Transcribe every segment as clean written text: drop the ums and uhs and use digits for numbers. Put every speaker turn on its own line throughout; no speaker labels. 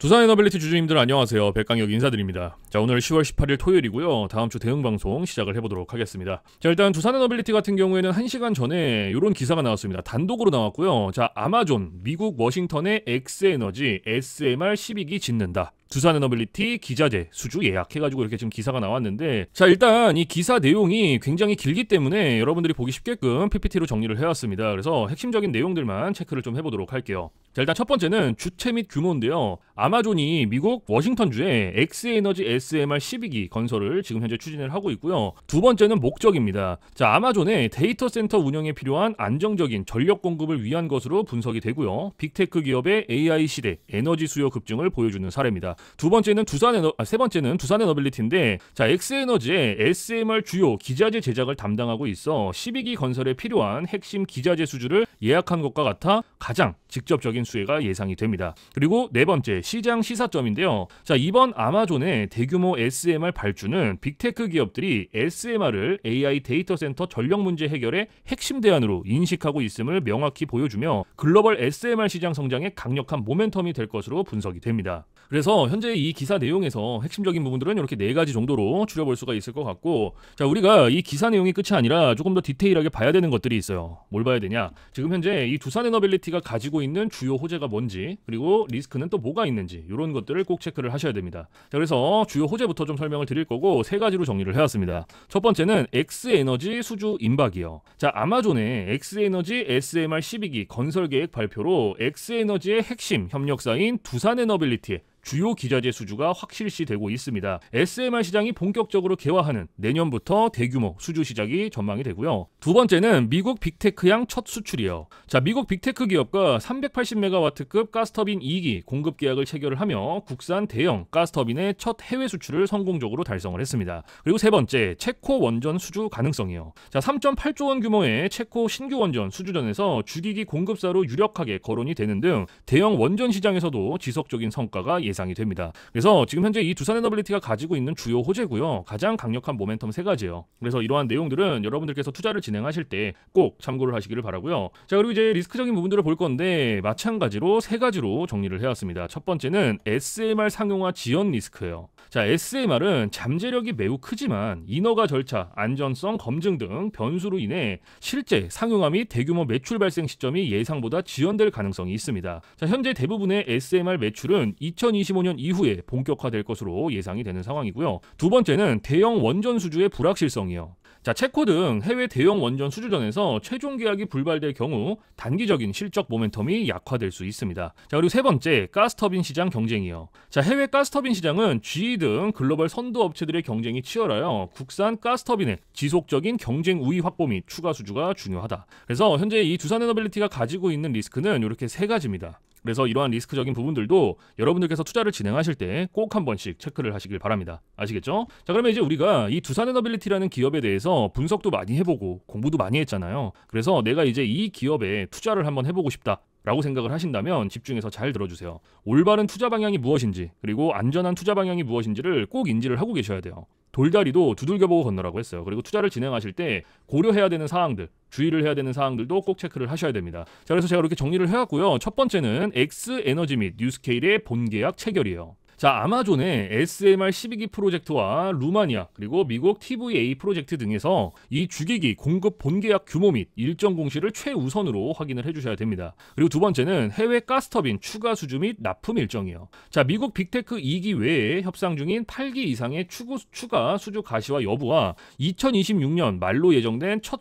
두산에너빌리티 주주님들 안녕하세요. 백강혁 인사드립니다. 자, 오늘 10월 18일 토요일이고요. 다음 주 대응 방송 시작을 해보도록 하겠습니다. 자, 일단 두산에너빌리티 같은 경우에는 1시간 전에 이런 기사가 나왔습니다. 단독으로 나왔고요. 자, 아마존, 미국 워싱턴의 엑스에너지 SMR 12기 짓는다. 두산에너빌리티 기자재 수주 예약해가지고 이렇게 지금 기사가 나왔는데, 자, 일단 이 기사 내용이 굉장히 길기 때문에 여러분들이 보기 쉽게끔 PPT로 정리를 해왔습니다. 그래서 핵심적인 내용들만 체크를 좀 해보도록 할게요. 자, 일단 첫 번째는 주체 및 규모인데요. 아마존이 미국 워싱턴주에 엑스에너지 SMR 12기 건설을 지금 현재 추진을 하고 있고요. 두 번째는 목적입니다. 자, 아마존의 데이터 센터 운영에 필요한 안정적인 전력 공급을 위한 것으로 분석이 되고요. 빅테크 기업의 AI 시대 에너지 수요 급증을 보여주는 사례입니다. 세 번째는 두산에너빌리티인데, 자, 엑스에너지의 SMR 주요 기자재 제작을 담당하고 있어 12기 건설에 필요한 핵심 기자재 수주를 예약한 것과 같아 가장 직접적인 수혜가 예상이 됩니다. 그리고 네 번째, 시장 시사점인데요. 자, 이번 아마존의 대규모 SMR 발주는 빅테크 기업들이 SMR을 AI 데이터 센터 전력 문제 해결의 핵심 대안으로 인식하고 있음을 명확히 보여주며 글로벌 SMR 시장 성장에 강력한 모멘텀이 될 것으로 분석이 됩니다. 그래서 현재 이 기사 내용에서 핵심적인 부분들은 이렇게 네 가지 정도로 추려볼 수가 있을 것 같고, 자, 우리가 이 기사 내용이 끝이 아니라 조금 더 디테일하게 봐야 되는 것들이 있어요. 뭘 봐야 되냐? 지금 현재 이 두산에너빌리티가 가지고 있는 주요 호재가 뭔지, 그리고 리스크는 또 뭐가 있는지, 이런 것들을 꼭 체크를 하셔야 됩니다. 자, 그래서 주요 호재부터 좀 설명을 드릴 거고 세 가지로 정리를 해왔습니다. 첫 번째는 엑스에너지 수주 임박이요. 자, 아마존의 엑스에너지 SMR 12기 건설 계획 발표로 엑스에너지의 핵심 협력사인 두산에너빌리티의 주요 기자재 수주가 확실시되고 있습니다. SMR 시장이 본격적으로 개화하는 내년부터 대규모 수주 시작이 전망이 되고요. 두 번째는 미국 빅테크향 첫 수출이요. 자, 미국 빅테크 기업과 380메가와트급 가스터빈 2기 공급 계약을 체결을 하며 국산 대형 가스터빈의 첫 해외 수출을 성공적으로 달성을 했습니다. 그리고 세 번째, 체코 원전 수주 가능성이요. 자, 3.8조 원 규모의 체코 신규 원전 수주전에서 주기기 공급사로 유력하게 거론이 되는 등 대형 원전 시장에서도 지속적인 성과가 예상이 됩니다. 그래서 지금 현재 이 두산에너빌리티가 가지고 있는 주요 호재고요. 가장 강력한 모멘텀 세 가지예요. 그래서 이러한 내용들은 여러분들께서 투자를 진행하실 때 꼭 참고를 하시기를 바라고요. 자, 그리고 이제 리스크적인 부분들을 볼 건데 마찬가지로 세 가지로 정리를 해왔습니다. 첫 번째는 SMR 상용화 지연 리스크예요. 자, SMR은 잠재력이 매우 크지만 인허가 절차, 안전성 검증 등 변수로 인해 실제 상용화 및 대규모 매출 발생 시점이 예상보다 지연될 가능성이 있습니다. 자, 현재 대부분의 SMR 매출은 2025년 이후에 본격화될 것으로 예상이 되는 상황이고요. 두 번째는 대형 원전 수주의 불확실성이요. 자, 체코 등 해외 대형 원전 수주전에서 최종 계약이 불발될 경우 단기적인 실적 모멘텀이 약화될 수 있습니다. 자, 그리고 세 번째, 가스터빈 시장 경쟁이요. 자, 해외 가스터빈 시장은 GE 등 글로벌 선도 업체들의 경쟁이 치열하여 국산 가스터빈의 지속적인 경쟁 우위 확보 및 추가 수주가 중요하다. 그래서 현재 이 두산에너빌리티가 가지고 있는 리스크는 이렇게 세 가지입니다. 그래서 이러한 리스크적인 부분들도 여러분들께서 투자를 진행하실 때 꼭 한 번씩 체크를 하시길 바랍니다. 아시겠죠? 자, 그러면 이제 우리가 이 두산에너빌리티라는 기업에 대해서 분석도 많이 해보고 공부도 많이 했잖아요. 그래서 내가 이제 이 기업에 투자를 한번 해보고 싶다 라고 생각을 하신다면 집중해서 잘 들어주세요. 올바른 투자 방향이 무엇인지, 그리고 안전한 투자 방향이 무엇인지를 꼭 인지를 하고 계셔야 돼요. 돌다리도 두들겨보고 건너라고 했어요. 그리고 투자를 진행하실 때 고려해야 되는 사항들, 주의를 해야 되는 사항들도 꼭 체크를 하셔야 됩니다. 자, 그래서 제가 이렇게 정리를 해왔고요. 첫 번째는 엑스에너지 및 뉴스케일의 본계약 체결이에요. 자, 아마존의 SMR 12기 프로젝트와 루마니아 그리고 미국 TVA 프로젝트 등에서 이 주기기 공급 본계약 규모 및 일정 공시를 최우선으로 확인을 해주셔야 됩니다. 그리고 두 번째는 해외 가스터빈 추가 수주 및 납품 일정이요. 자, 미국 빅테크 2기 외에 협상 중인 8기 이상의 추가 수주 가시와 여부와 2026년 말로 예정된 첫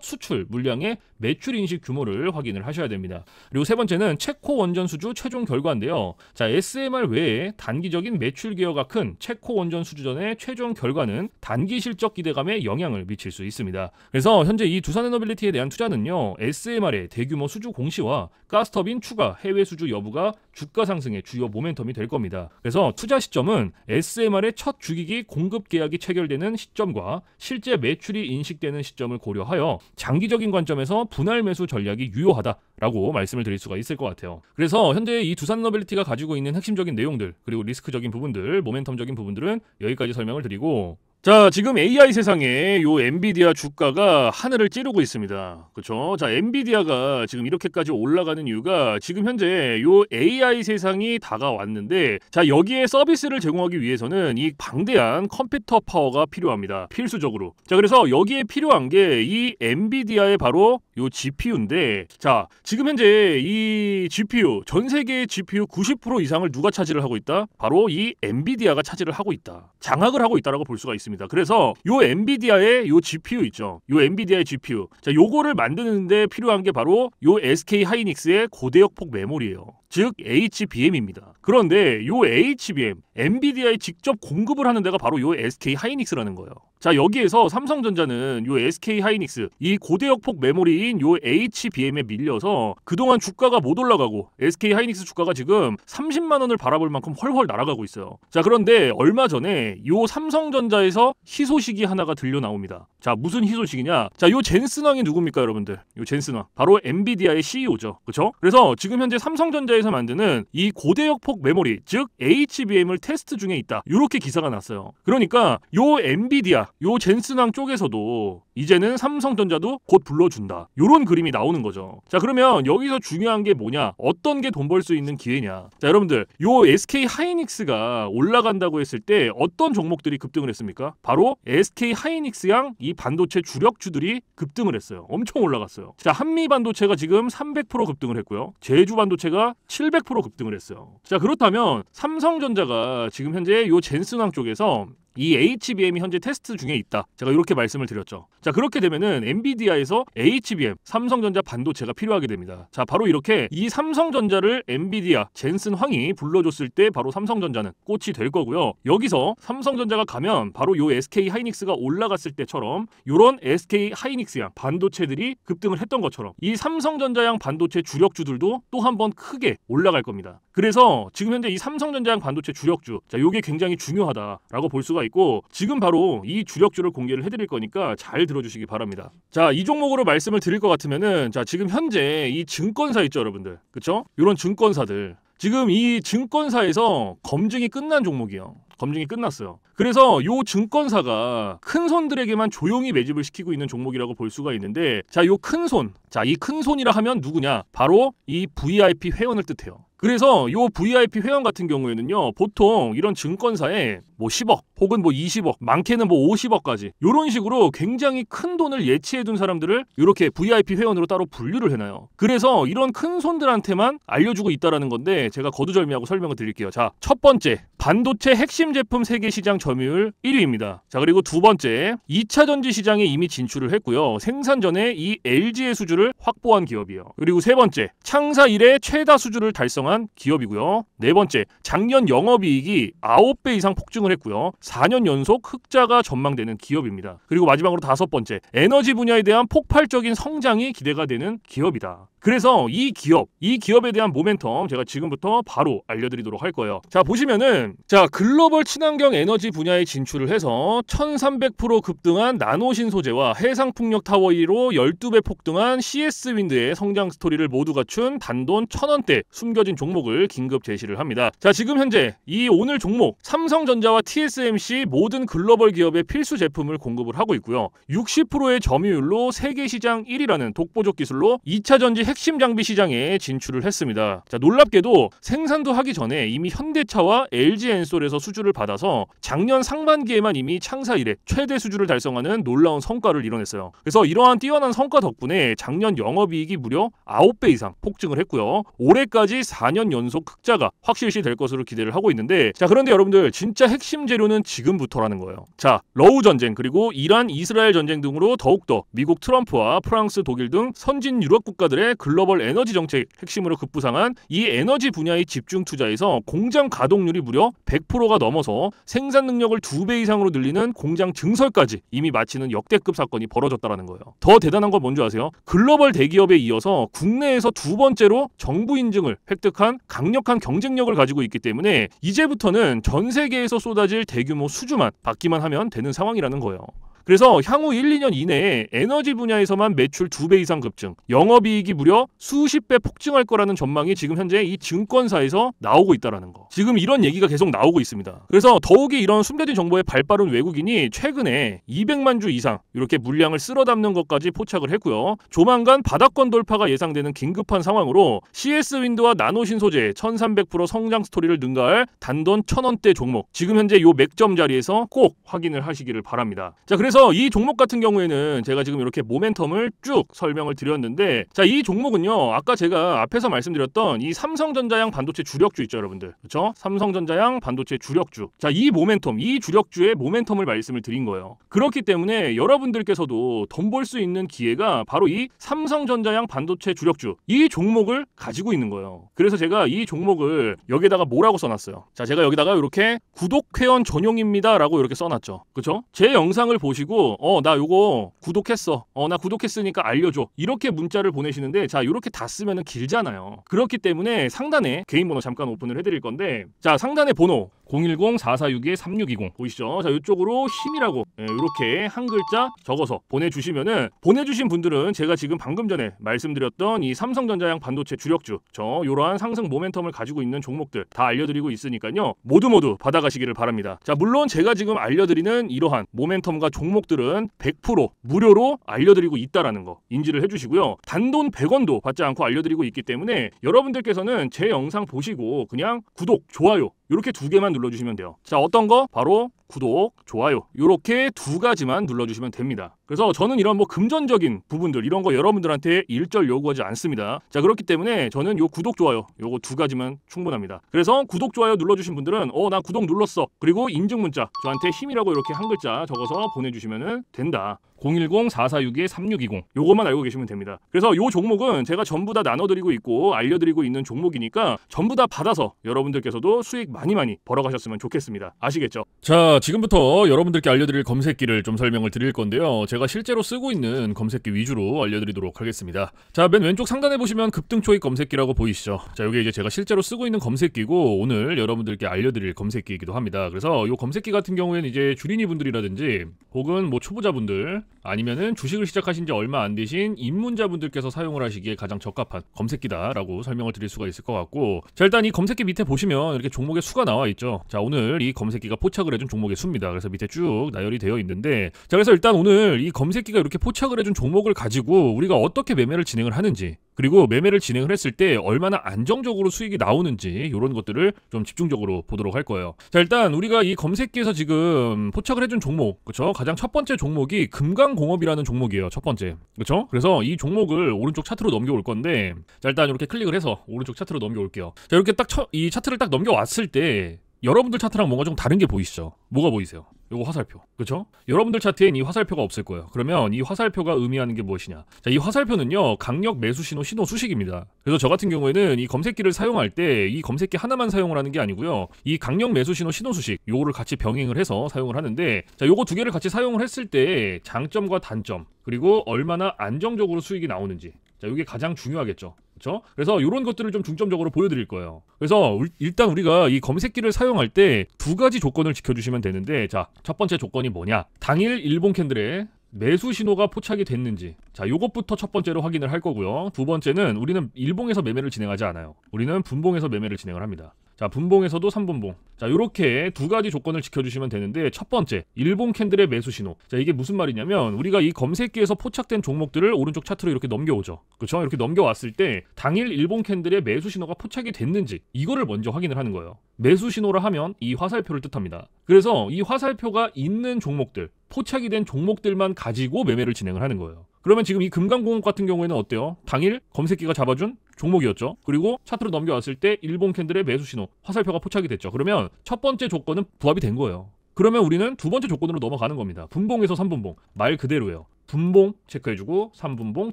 수출 물량의 매출 인식 규모를 확인을 하셔야 됩니다. 그리고 세 번째는 체코 원전 수주 최종 결과인데요. 자, SMR 외에 단기적인 매출 기여가 큰 체코 원전 수주전의 최종 결과는 단기 실적 기대감에 영향을 미칠 수 있습니다. 그래서 현재 이 두산에너빌리티에 대한 투자는요, SMR의 대규모 수주 공시와 가스터빈 추가 해외 수주 여부가 주가 상승의 주요 모멘텀이 될 겁니다. 그래서 투자 시점은 SMR의 첫 주기기 공급 계약이 체결되는 시점과 실제 매출이 인식되는 시점을 고려하여 장기적인 관점에서 분할 매수 전략이 유효하다라고 말씀을 드릴 수가 있을 것 같아요. 그래서 현재 이 두산에너빌리티가 가지고 있는 핵심적인 내용들, 그리고 리스크적인 부분들, 모멘텀적인 부분들은 여기까지 설명을 드리고, 자, 지금 AI 세상에 요 엔비디아 주가가 하늘을 찌르고 있습니다. 그렇죠? 자, 엔비디아가 지금 이렇게까지 올라가는 이유가 지금 현재 요 AI 세상이 다가왔는데, 자, 여기에 서비스를 제공하기 위해서는 이 방대한 컴퓨터 파워가 필요합니다. 필수적으로. 자, 그래서 여기에 필요한 게 이 엔비디아의 바로 요 GPU인데, 자, 지금 현재 이 GPU, 전 세계의 GPU 90% 이상을 누가 차지를 하고 있다? 바로 이 엔비디아가 차지를 하고 있다. 장악을 하고 있다라고 볼 수가 있습니다. 그래서 요 엔비디아의 요 GPU 있죠. 요 엔비디아의 GPU. 자, 요거를 만드는데 필요한 게 바로 요 SK 하이닉스의 고대역폭 메모리예요. 즉 HBM입니다. 그런데 요 HBM, 엔비디아에 직접 공급을 하는 데가 바로 요 SK 하이닉스라는 거예요. 자, 여기에서 삼성전자는 요 SK 하이닉스, 이 고대역폭 메모리인 요 HBM에 밀려서 그동안 주가가 못 올라가고 SK 하이닉스 주가가 지금 30만 원을 바라볼 만큼 훨훨 날아가고 있어요. 자, 그런데 얼마 전에 요 삼성전자에서 희소식이 하나가 들려 나옵니다. 자, 무슨 희소식이냐? 자, 요 젠슨왕이 누굽니까, 여러분들? 요 젠슨왕. 바로 엔비디아의 CEO죠. 그렇죠? 그래서 지금 현재 삼성전자에서 만드는 이 고대역폭 메모리, 즉 HBM을 테스트 중에 있다. 이렇게 기사가 났어요. 그러니까 요 엔비디아, 요 젠슨왕 쪽에서도 이제는 삼성전자도 곧 불러준다. 요런 그림이 나오는 거죠. 자, 그러면 여기서 중요한 게 뭐냐? 어떤 게 돈 벌 수 있는 기회냐? 자, 여러분들, 요 SK 하이닉스가 올라간다고 했을 때 어떤 종목들이 급등을 했습니까? 바로 SK 하이닉스양 이 반도체 주력주들이 급등을 했어요. 엄청 올라갔어요. 자, 한미 반도체가 지금 300% 급등을 했고요. 제주 반도체가 700% 급등을 했어요. 자, 그렇다면 삼성전자가 지금 현재 요 젠슨왕 쪽에서 이 HBM이 현재 테스트 중에 있다. 제가 이렇게 말씀을 드렸죠. 자, 그렇게 되면은 엔비디아에서 HBM, 삼성전자 반도체가 필요하게 됩니다. 자, 바로 이렇게 이 삼성전자를 엔비디아, 젠슨 황이 불러줬을 때 바로 삼성전자는 꽃이 될 거고요. 여기서 삼성전자가 가면 바로 요 SK 하이닉스가 올라갔을 때처럼 요런 SK 하이닉스양 반도체들이 급등을 했던 것처럼 이 삼성전자양 반도체 주력주들도 또 한 번 크게 올라갈 겁니다. 그래서 지금 현재 이 삼성전자양 반도체 주력주, 자, 요게 굉장히 중요하다라고 볼 수가 있고, 지금 바로 이 주력주를 공개를 해드릴 거니까 잘 들어주시기 바랍니다. 자, 이 종목으로 말씀을 드릴 것 같으면은, 자, 지금 현재 이 증권사 있죠, 여러분들. 그쵸? 이런 증권사들. 지금 이 증권사에서 검증이 끝난 종목이에요. 검증이 끝났어요. 그래서 요 증권사가 큰 손들에게만 조용히 매집을 시키고 있는 종목이라고 볼 수가 있는데, 자, 요 큰 손. 자, 이 큰 손이라 하면 누구냐? 바로 이 VIP 회원을 뜻해요. 그래서 요 VIP 회원 같은 경우에는요, 보통 이런 증권사에 뭐 10억 혹은 뭐 20억, 많게는 뭐 50억까지 요런 식으로 굉장히 큰 돈을 예치해둔 사람들을 이렇게 VIP 회원으로 따로 분류를 해놔요. 그래서 이런 큰 손들한테만 알려주고 있다라는 건데, 제가 거두절미하고 설명을 드릴게요. 자, 첫 번째, 반도체 핵심 제품 세계 시장 점유율 1위입니다. 자, 그리고 두 번째, 2차 전지 시장에 이미 진출을 했고요. 생산 전에 이 LG의 수주를 확보한 기업이에요. 그리고 세 번째, 창사 이래 최다 수주를 달성한 기업이고요. 네 번째, 작년 영업이익이 9배 이상 폭증을 했고요. 4년 연속 흑자가 전망되는 기업입니다. 그리고 마지막으로 다섯 번째, 에너지 분야에 대한 폭발적인 성장이 기대가 되는 기업이다. 그래서 이 기업에 대한 모멘텀 제가 지금부터 바로 알려드리도록 할 거예요. 자, 보시면은, 자, 글로벌 친환경 에너지 분야에 진출을 해서 1300% 급등한 나노신 소재와 해상풍력 타워 1위로 12배 폭등한 CS윈드의 성장 스토리를 모두 갖춘 단돈 1000원대 숨겨진 종목을 긴급 제시를 합니다. 자, 지금 현재 이 오늘 종목 삼성전자와 TSMC 모든 글로벌 기업의 필수 제품을 공급을 하고 있고요. 60%의 점유율로 세계 시장 1위라는 독보적 기술로 2차 전지 핵심 장비 시장에 진출을 했습니다. 자, 놀랍게도 생산도 하기 전에 이미 현대차와 LG엔솔에서 수주를 받아서 작년 상반기에만 이미 창사 이래 최대 수주를 달성하는 놀라운 성과를 이뤄냈어요. 그래서 이러한 뛰어난 성과 덕분에 작년 영업이익이 무려 9배 이상 폭증을 했고요. 올해까지 4년 연속 흑자가 확실시 될 것으로 기대를 하고 있는데, 자, 그런데 여러분들, 진짜 핵심 재료는 지금부터라는 거예요. 자, 러우 전쟁 그리고 이란 이스라엘 전쟁 등으로 더욱더 미국 트럼프와 프랑스 독일 등 선진 유럽 국가들의 글로벌 에너지 정책 핵심으로 급부상한 이 에너지 분야의 집중 투자에서 공장 가동률이 무려 100%가 넘어서 생산 능력을 2배 이상으로 늘리는 공장 증설까지 이미 마치는 역대급 사건이 벌어졌다는 거예요. 더 대단한 건 뭔지 아세요? 글로벌 대기업에 이어서 국내에서 두 번째로 정부 인증을 획득한 강력한 경쟁력을 가지고 있기 때문에 이제부터는 전 세계에서 쏟아질 대규모 수주만 받기만 하면 되는 상황이라는 거예요. 그래서 향후 1, 2년 이내에 에너지 분야에서만 매출 2배 이상 급증, 영업이익이 무려 수십 배 폭증할 거라는 전망이 지금 현재 이 증권사에서 나오고 있다라는 거. 지금 이런 얘기가 계속 나오고 있습니다. 그래서 더욱이 이런 숨겨진 정보에 발빠른 외국인이 최근에 200만 주 이상 이렇게 물량을 쓸어 담는 것까지 포착을 했고요. 조만간 바닥권 돌파가 예상되는 긴급한 상황으로 CS-윈드와 나노신소재 1300% 성장 스토리를 능가할 단돈 1000원대 종목, 지금 현재 요 맥점 자리에서 꼭 확인을 하시기를 바랍니다. 자, 그래서 이 종목 같은 경우에는 제가 지금 이렇게 모멘텀을 쭉 설명을 드렸는데, 자, 이 종목은요, 아까 제가 앞에서 말씀드렸던 이 삼성전자양 반도체 주력주 있죠, 여러분들. 그렇죠? 삼성전자양 반도체 주력주. 자, 이 모멘텀, 이 주력주의 모멘텀을 말씀을 드린 거예요. 그렇기 때문에 여러분들께서도 돈 벌 수 있는 기회가 바로 이 삼성전자양 반도체 주력주, 이 종목을 가지고 있는 거예요. 그래서 제가 이 종목을 여기다가 뭐라고 써놨어요. 자, 제가 여기다가 이렇게 구독 회원 전용입니다 라고 이렇게 써놨죠. 그쵸? 제 영상을 보시고 나 요거 구독했어, 나 구독했으니까 알려줘, 이렇게 문자를 보내시는데, 자, 이렇게 다 쓰면은 길잖아요. 그렇기 때문에 상단에 개인 번호 잠깐 오픈을 해드릴 건데, 자, 상단에 번호 010-4462-3620 보이시죠? 자, 이쪽으로 힘이라고 이렇게 한 글자 적어서 보내주시면은, 보내주신 분들은 제가 지금 방금 전에 말씀드렸던 이 삼성전자양 반도체 주력주, 이러한 상승 모멘텀을 가지고 있는 종목들 다 알려드리고 있으니까요, 모두 받아가시기를 바랍니다. 자, 물론 제가 지금 알려드리는 이러한 모멘텀과 종목들은 100% 무료로 알려드리고 있다라는 거 인지를 해주시고요. 단돈 100원도 받지 않고 알려드리고 있기 때문에 여러분들께서는 제 영상 보시고 그냥 구독, 좋아요 이렇게 2개만 눌러주시면 돼요. 자, 어떤 거? 바로 구독, 좋아요, 이렇게 2가지만 눌러주시면 됩니다. 그래서 저는 이런 뭐 금전적인 부분들 이런 거 여러분들한테 일절 요구하지 않습니다. 자, 그렇기 때문에 저는 요 구독, 좋아요 요거 2가지만 충분합니다. 그래서 구독, 좋아요 눌러주신 분들은 나 구독 눌렀어, 그리고 인증 문자 저한테 힘이라고 이렇게 한 글자 적어서 보내주시면 된다. 010-4462-3620 요것만 알고 계시면 됩니다. 그래서 요 종목은 제가 전부 다 나눠드리고 있고 알려드리고 있는 종목이니까 전부 다 받아서 여러분들께서도 수익 많이 벌어가셨으면 좋겠습니다. 아시겠죠? 자, 지금부터 여러분들께 알려드릴 검색기를 좀 설명을 드릴 건데요, 제가 실제로 쓰고 있는 검색기 위주로 알려드리도록 하겠습니다. 자, 맨 왼쪽 상단에 보시면 급등초익 검색기라고 보이시죠? 자, 이게 이제 제가 실제로 쓰고 있는 검색기고 오늘 여러분들께 알려드릴 검색기이기도 합니다. 그래서 요 검색기 같은 경우에는 이제 주린이 분들이라든지 혹은 뭐 초보자분들 아니면은 주식을 시작하신 지 얼마 안 되신 입문자분들께서 사용을 하시기에 가장 적합한 검색기다라고 설명을 드릴 수가 있을 것 같고, 자, 일단 이 검색기 밑에 보시면 이렇게 종목의 수가 나와 있죠. 자, 오늘 이 검색기가 포착을 해준 종목의 수입니다. 그래서 밑에 쭉 나열이 되어 있는데, 자, 그래서 일단 오늘 이 검색기가 이렇게 포착을 해준 종목을 가지고 우리가 어떻게 매매를 진행을 하는지, 그리고 매매를 진행을 했을 때 얼마나 안정적으로 수익이 나오는지 이런 것들을 좀 집중적으로 보도록 할 거예요. 자, 일단 우리가 이 검색기에서 지금 포착을 해준 종목, 그쵸? 가장 첫 번째 종목이 금강공업이라는 종목이에요. 첫 번째, 그쵸? 그래서 이 종목을 오른쪽 차트로 넘겨올 건데, 자, 일단 이렇게 클릭을 해서 오른쪽 차트로 넘겨올게요. 자, 이렇게 딱 이 차트를 딱 넘겨왔을 때 여러분들 차트랑 뭔가 좀 다른 게 보이시죠? 뭐가 보이세요? 요거 화살표, 그쵸? 여러분들 차트엔 이 화살표가 없을 거예요. 그러면 이 화살표가 의미하는 게 무엇이냐? 자, 이 화살표는요, 강력 매수 신호 수식입니다. 그래서 저 같은 경우에는 이 검색기를 사용할 때 이 검색기 하나만 사용을 하는 게 아니고요, 이 강력 매수 신호 수식 요거를 같이 병행을 해서 사용을 하는데, 자, 요거 2개를 같이 사용을 했을 때 장점과 단점, 그리고 얼마나 안정적으로 수익이 나오는지, 자, 요게 가장 중요하겠죠. 그렇죠? 그래서 이런 것들을 좀 중점적으로 보여드릴 거예요. 그래서 일단 우리가 이 검색기를 사용할 때 2가지 조건을 지켜주시면 되는데, 자, 첫 번째 조건이 뭐냐? 당일 일본 캔들에 매수 신호가 포착이 됐는지, 자, 요것부터 첫 번째로 확인을 할 거고요. 2번째는 우리는 일봉에서 매매를 진행하지 않아요. 우리는 분봉에서 매매를 진행을 합니다. 자, 분봉에서도 3분봉. 자, 요렇게 2가지 조건을 지켜주시면 되는데, 첫 번째, 일본 캔들의 매수 신호. 자, 이게 무슨 말이냐면 우리가 이 검색기에서 포착된 종목들을 오른쪽 차트로 이렇게 넘겨오죠. 그렇죠? 이렇게 넘겨왔을 때 당일 일본 캔들의 매수 신호가 포착이 됐는지 이거를 먼저 확인을 하는 거예요. 매수 신호라 하면 이 화살표를 뜻합니다. 그래서 이 화살표가 있는 종목들, 포착이 된 종목들만 가지고 매매를 진행을 하는 거예요. 그러면 지금 이 금강공업 같은 경우에는 어때요? 당일 검색기가 잡아준 종목이었죠. 그리고 차트로 넘겨왔을 때 일본 캔들의 매수 신호, 화살표가 포착이 됐죠. 그러면 첫 번째 조건은 부합이 된 거예요. 그러면 우리는 2번째 조건으로 넘어가는 겁니다. 분봉에서 3분봉. 말 그대로예요. 분봉 체크해주고 3분봉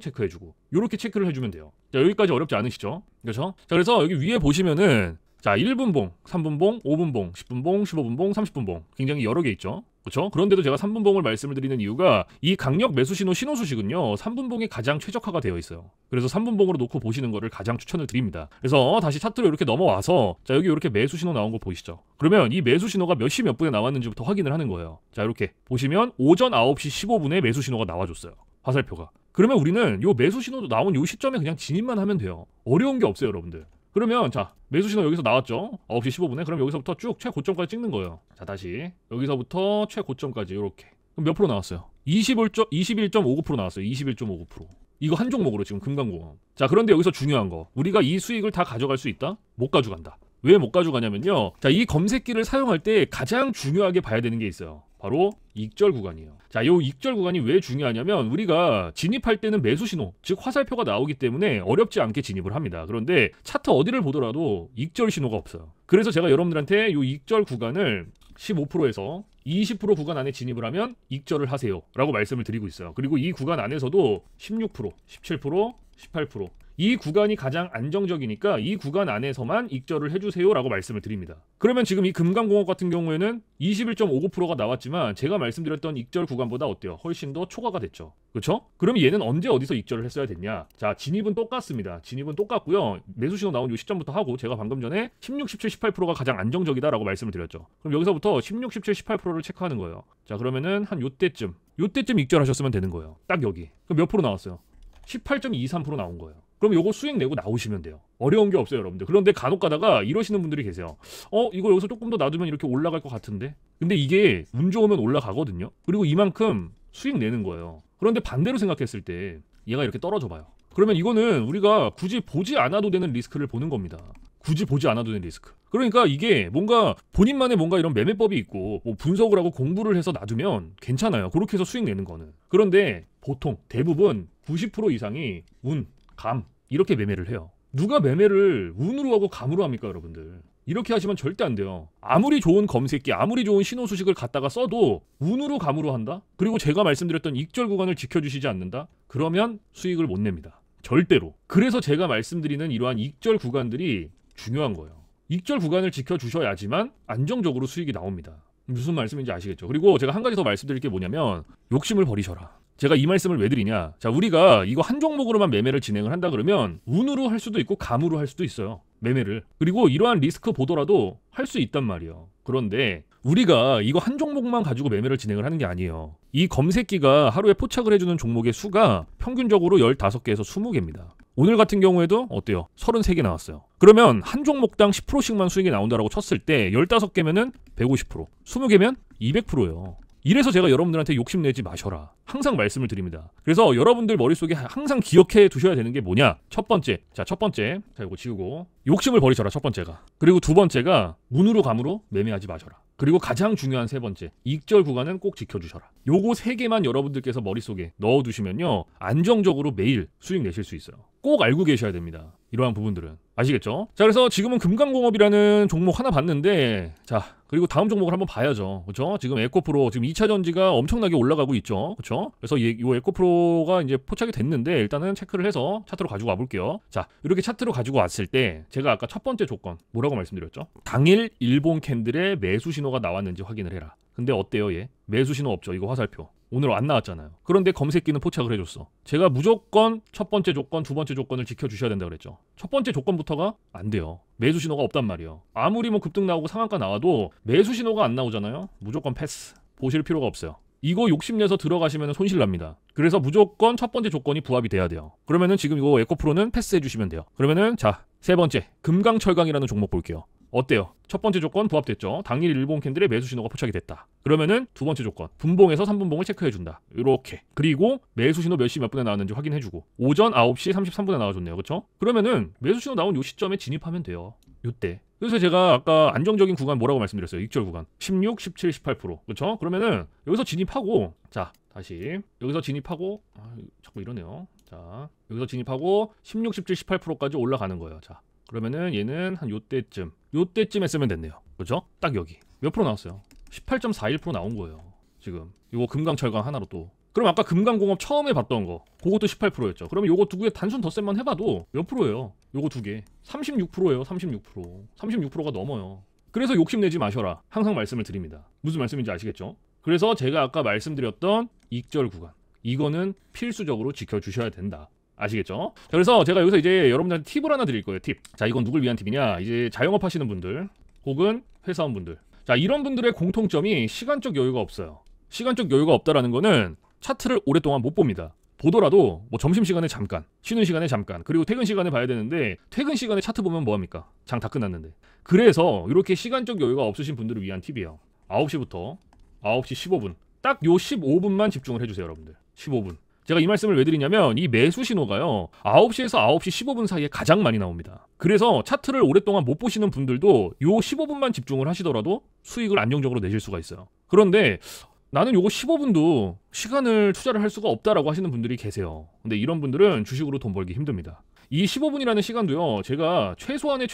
체크해주고, 이렇게 체크를 해주면 돼요. 자, 여기까지 어렵지 않으시죠? 그렇죠? 자, 그래서 여기 위에 보시면은 자, 1분봉, 3분봉, 5분봉, 10분봉, 15분봉, 30분봉 굉장히 여러 개 있죠. 그렇죠? 그런데도 제가 3분봉을 말씀을 드리는 이유가 이 강력 매수 신호 수식은요 3분봉이 가장 최적화가 되어 있어요. 그래서 3분봉으로 놓고 보시는 거를 가장 추천을 드립니다. 그래서 다시 차트로 이렇게 넘어와서 자, 여기 이렇게 매수 신호 나온 거 보이시죠? 그러면 이 매수 신호가 몇 시 몇 분에 나왔는지부터 확인을 하는 거예요. 자, 이렇게 보시면 오전 9시 15분에 매수 신호가 나와줬어요. 화살표가. 그러면 우리는 요 매수 신호도 나온 요 시점에 그냥 진입만 하면 돼요. 어려운 게 없어요, 여러분들. 그러면 자, 매수 신호 여기서 나왔죠. 9시 15분에. 그럼 여기서부터 쭉 최고점까지 찍는 거예요. 자, 다시 여기서부터 최고점까지 이렇게. 그럼 몇 프로 나왔어요? 21.59% 나왔어요. 21.59%. 이거 한 종목으로 지금 금강공업. 자, 그런데 여기서 중요한 거. 우리가 이 수익을 다 가져갈 수 있다? 못 가져간다. 왜 못 가져가냐면요. 자, 이 검색기를 사용할 때 가장 중요하게 봐야 되는 게 있어요. 바로 익절 구간이에요. 자, 요 익절 구간이 왜 중요하냐면 우리가 진입할 때는 매수 신호, 즉 화살표가 나오기 때문에 어렵지 않게 진입을 합니다. 그런데 차트 어디를 보더라도 익절 신호가 없어요. 그래서 제가 여러분들한테 요 익절 구간을 15%에서 20% 구간 안에 진입을 하면 익절을 하세요 라고 말씀을 드리고 있어요. 그리고 이 구간 안에서도 16%, 17%, 18% 이 구간이 가장 안정적이니까 이 구간 안에서만 익절을 해주세요 라고 말씀을 드립니다. 그러면 지금 이 금강공업 같은 경우에는 21.59%가 나왔지만 제가 말씀드렸던 익절 구간보다 어때요? 훨씬 더 초과가 됐죠. 그렇죠? 그러면 얘는 언제 어디서 익절을 했어야 됐냐? 자, 진입은 똑같습니다. 진입은 똑같고요. 매수신호 나온 이 시점부터 하고 제가 방금 전에 16, 17, 18%가 가장 안정적이다 라고 말씀을 드렸죠. 그럼 여기서부터 16, 17, 18%를 체크하는 거예요. 자, 그러면은 한 요때쯤 익절하셨으면 되는 거예요. 딱 여기. 그럼 몇 프로 나왔어요? 18.23% 나온 거예요. 그럼 요거 수익 내고 나오시면 돼요. 어려운 게 없어요, 여러분들. 그런데 간혹 가다가 이러시는 분들이 계세요. 이거 여기서 조금 더 놔두면 이렇게 올라갈 것 같은데? 근데 이게 운 좋으면 올라가거든요. 그리고 이만큼 수익 내는 거예요. 그런데 반대로 생각했을 때 얘가 이렇게 떨어져 봐요. 그러면 이거는 우리가 굳이 보지 않아도 되는 리스크를 보는 겁니다. 굳이 보지 않아도 되는 리스크. 그러니까 이게 뭔가 본인만의 뭔가 이런 매매법이 있고 뭐 분석을 하고 공부를 해서 놔두면 괜찮아요. 그렇게 해서 수익 내는 거는. 그런데 보통 대부분 90% 이상이 운, 감 이렇게 매매를 해요. 누가 매매를 운으로 하고 감으로 합니까, 여러분들? 이렇게 하시면 절대 안 돼요. 아무리 좋은 검색기, 아무리 좋은 신호 수식을 갖다가 써도 운으로 감으로 한다? 그리고 제가 말씀드렸던 익절 구간을 지켜주시지 않는다? 그러면 수익을 못 냅니다. 절대로. 그래서 제가 말씀드리는 이러한 익절 구간들이 중요한 거예요. 익절 구간을 지켜주셔야지만 안정적으로 수익이 나옵니다. 무슨 말씀인지 아시겠죠? 그리고 제가 한 가지 더 말씀드릴 게 뭐냐면 욕심을 버리셔라. 제가 이 말씀을 왜 드리냐? 자, 우리가 이거 한 종목으로만 매매를 진행을 한다 그러면 운으로 할 수도 있고 감으로 할 수도 있어요. 매매를. 그리고 이러한 리스크 보더라도 할 수 있단 말이에요. 그런데 우리가 이거 한 종목만 가지고 매매를 진행을 하는 게 아니에요. 이 검색기가 하루에 포착을 해주는 종목의 수가 평균적으로 15개에서 20개입니다. 오늘 같은 경우에도 어때요? 33개 나왔어요. 그러면 한 종목당 10%씩만 수익이 나온다라고 쳤을 때 15개면은 150%, 20개면 200%예요. 이래서 제가 여러분들한테 욕심내지 마셔라. 항상 말씀을 드립니다. 그래서 여러분들 머릿속에 항상 기억해 두셔야 되는 게 뭐냐? 첫 번째. 자, 이거 지우고. 욕심을 버리셔라, 첫 번째가. 그리고 두 번째가 운으로 감으로 매매하지 마셔라. 그리고 가장 중요한 세 번째. 익절 구간은 꼭 지켜주셔라. 요거 세 개만 여러분들께서 머릿속에 넣어두시면요. 안정적으로 매일 수익 내실 수 있어요. 꼭 알고 계셔야 됩니다. 이러한 부분들은. 아시겠죠? 자, 그래서 지금은 금강공업이라는 종목 하나 봤는데, 자, 그리고 다음 종목을 한번 봐야죠. 그렇죠? 지금 에코프로 지금 2차 전지가 엄청나게 올라가고 있죠. 그렇죠? 그래서 이 에코프로가 이제 포착이 됐는데 일단은 체크를 해서 차트로 가지고 와볼게요. 자, 이렇게 차트로 가지고 왔을 때 제가 아까 첫 번째 조건 뭐라고 말씀드렸죠? 당일 일본 캔들의 매수 신호가 나왔는지 확인을 해라. 근데 어때요, 얘? 매수 신호 없죠. 이거 화살표. 오늘 안 나왔잖아요. 그런데 검색기는 포착을 해줬어. 제가 무조건 첫 번째 조건, 두 번째 조건을 지켜주셔야 된다 그랬죠. 첫 번째 조건부터가 안 돼요. 매수 신호가 없단 말이에요. 아무리 뭐 급등 나오고 상한가 나와도 매수 신호가 안 나오잖아요. 무조건 패스. 보실 필요가 없어요. 이거 욕심내서 들어가시면 손실 납니다. 그래서 무조건 첫 번째 조건이 부합이 돼야 돼요. 그러면은 지금 이거 에코프로는 패스해 주시면 돼요. 그러면은 자, 세 번째 금강철강이라는 종목 볼게요. 어때요? 첫 번째 조건 부합됐죠. 당일 일본 캔들의 매수 신호가 포착이 됐다. 그러면은 두 번째 조건 분봉에서 3분봉을 체크해준다. 이렇게. 그리고 매수 신호 몇 시 몇 분에 나왔는지 확인해주고 오전 9시 33분에 나와줬네요. 그렇죠? 그러면은 매수 신호 나온 요 시점에 진입하면 돼요. 요때. 그래서 제가 아까 안정적인 구간 뭐라고 말씀드렸어요? 익절 구간 16, 17, 18%. 그렇죠? 그러면은 여기서 진입하고, 자, 다시 여기서 진입하고, 자꾸 이러네요. 자, 여기서 진입하고 16, 17, 18%까지 올라가는 거예요. 자, 그러면은 얘는 한 요때쯤 했으면 됐네요. 그렇죠? 딱 여기 몇 프로 나왔어요? 18.41% 나온 거예요. 지금 이거 금강철강 하나로 또. 그럼 아까 금강공업 처음에 봤던 거 그것도 18%였죠. 그러면 요거 두 개의 단순 덧셈만 해봐도 몇 프로예요? 요거 두 개. 36%예요. 36%. 36%가 넘어요. 그래서 욕심내지 마셔라. 항상 말씀을 드립니다. 무슨 말씀인지 아시겠죠? 그래서 제가 아까 말씀드렸던 익절 구간. 이거는 필수적으로 지켜주셔야 된다. 아시겠죠? 자, 그래서 제가 여기서 이제 여러분들한테 팁을 하나 드릴 거예요. 팁. 자, 이건 누굴 위한 팁이냐? 이제 자영업 하시는 분들 혹은 회사원분들. 자, 이런 분들의 공통점이 시간적 여유가 없어요. 시간적 여유가 없다라는 거는 차트를 오랫동안 못 봅니다. 보더라도 뭐 점심시간에 잠깐, 쉬는 시간에 잠깐, 그리고 퇴근 시간에 봐야 되는데 퇴근 시간에 차트 보면 뭐합니까? 장 다 끝났는데. 그래서 이렇게 시간적 여유가 없으신 분들을 위한 팁이에요. 9시부터 9시 15분. 딱 요 15분만 집중을 해주세요, 여러분들. 15분. 제가 이 말씀을 왜 드리냐면 이 매수 신호가요 9시에서 9시 15분 사이에 가장 많이 나옵니다. 그래서 차트를 오랫동안 못 보시는 분들도 요 15분만 집중을 하시더라도 수익을 안정적으로 내실 수가 있어요. 그런데 나는 요거 15분도 시간을 투자를 할 수가 없다라고 하시는 분들이 계세요. 근데 이런 분들은 주식으로 돈 벌기 힘듭니다. 이 15분이라는 시간도요, 제가 최소한의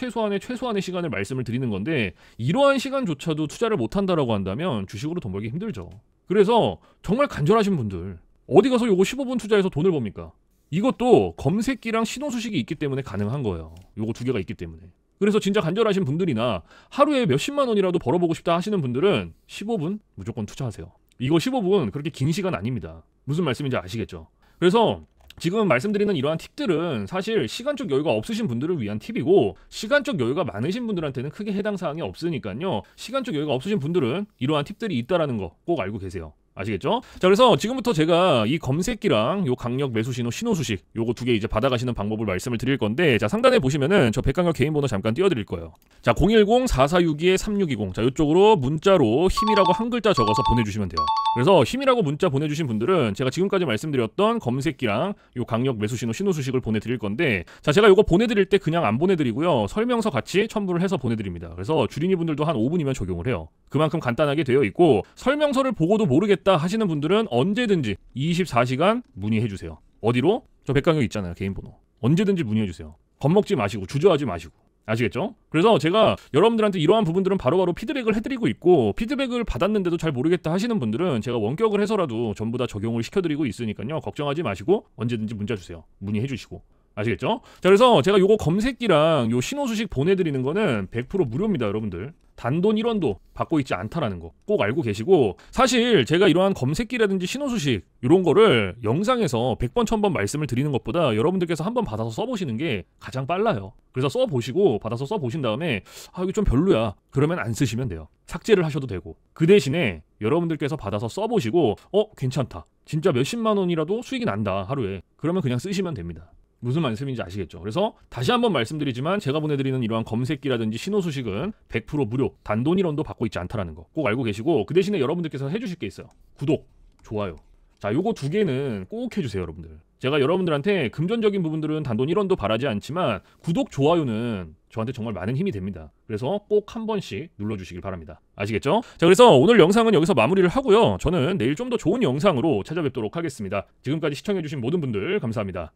시간을 말씀을 드리는 건데, 이러한 시간조차도 투자를 못 한다라고 한다면 주식으로 돈 벌기 힘들죠. 그래서 정말 간절하신 분들, 어디 가서 요거 15분 투자해서 돈을 법니까? 이것도 검색기랑 신호수식이 있기 때문에 가능한 거예요. 요거 두 개가 있기 때문에. 그래서 진짜 간절하신 분들이나 하루에 몇십만 원이라도 벌어보고 싶다 하시는 분들은 15분 무조건 투자하세요. 이거 15분 그렇게 긴 시간 아닙니다. 무슨 말씀인지 아시겠죠? 그래서 지금 말씀드리는 이러한 팁들은 사실 시간적 여유가 없으신 분들을 위한 팁이고, 시간적 여유가 많으신 분들한테는 크게 해당 사항이 없으니까요. 시간적 여유가 없으신 분들은 이러한 팁들이 있다라는 거 꼭 알고 계세요. 아시겠죠? 자, 그래서 지금부터 제가 이 검색기랑 요 강력 매수 신호, 신호 수식 요거 두 개 이제 받아가시는 방법을 말씀을 드릴 건데, 자, 상단에 보시면은 저 백강력 개인 번호 잠깐 띄워드릴 거예요. 자, 010-4462-3620. 자, 요쪽으로 문자로 힘이라고 한 글자 적어서 보내주시면 돼요. 그래서 힘이라고 문자 보내주신 분들은 제가 지금까지 말씀드렸던 검색기랑 요 강력 매수 신호, 신호 수식을 보내드릴 건데, 자, 제가 요거 보내드릴 때 그냥 안 보내드리고요. 설명서 같이 첨부를 해서 보내드립니다. 그래서 주린이 분들도 한 5분이면 적용을 해요. 그만큼 간단하게 되어 있고, 설명서를 보고도 모르겠다 하시는 분들은 언제든지 24시간 문의해주세요. 어디로? 저 백강력 있잖아요, 개인 번호. 언제든지 문의해주세요. 겁먹지 마시고 주저하지 마시고. 아시겠죠? 그래서 제가 여러분들한테 이러한 부분들은 바로바로 피드백을 해드리고 있고, 피드백을 받았는데도 잘 모르겠다 하시는 분들은 제가 원격을 해서라도 전부 다 적용을 시켜드리고 있으니까요. 걱정하지 마시고 언제든지 문자 주세요. 문의해주시고. 아시겠죠? 자, 그래서 제가 요거 검색기랑 요 신호수식 보내드리는 거는 100% 무료입니다, 여러분들. 단돈 1원도 받고 있지 않다라는 거 꼭 알고 계시고, 사실 제가 이러한 검색기라든지 신호수식 이런 거를 영상에서 100번 1000번 말씀을 드리는 것보다 여러분들께서 한번 받아서 써보시는 게 가장 빨라요. 그래서 써보시고 받아서 써보신 다음에 이거 좀 별로야 그러면 안 쓰시면 돼요. 삭제를 하셔도 되고, 그 대신에 여러분들께서 받아서 써보시고 괜찮다, 진짜 몇십만 원이라도 수익이 난다 하루에, 그러면 그냥 쓰시면 됩니다. 무슨 말씀인지 아시겠죠? 그래서 다시 한번 말씀드리지만 제가 보내드리는 이러한 검색기라든지 신호수식은 100% 무료, 단돈 1원도 받고 있지 않다라는 거 꼭 알고 계시고, 그 대신에 여러분들께서 해주실 게 있어요. 구독, 좋아요. 자, 요거 두 개는 꼭 해주세요, 여러분들. 제가 여러분들한테 금전적인 부분들은 단돈 1원도 바라지 않지만 구독, 좋아요는 저한테 정말 많은 힘이 됩니다. 그래서 꼭 한 번씩 눌러주시길 바랍니다. 아시겠죠? 자, 그래서 오늘 영상은 여기서 마무리를 하고요. 저는 내일 좀 더 좋은 영상으로 찾아뵙도록 하겠습니다. 지금까지 시청해주신 모든 분들 감사합니다.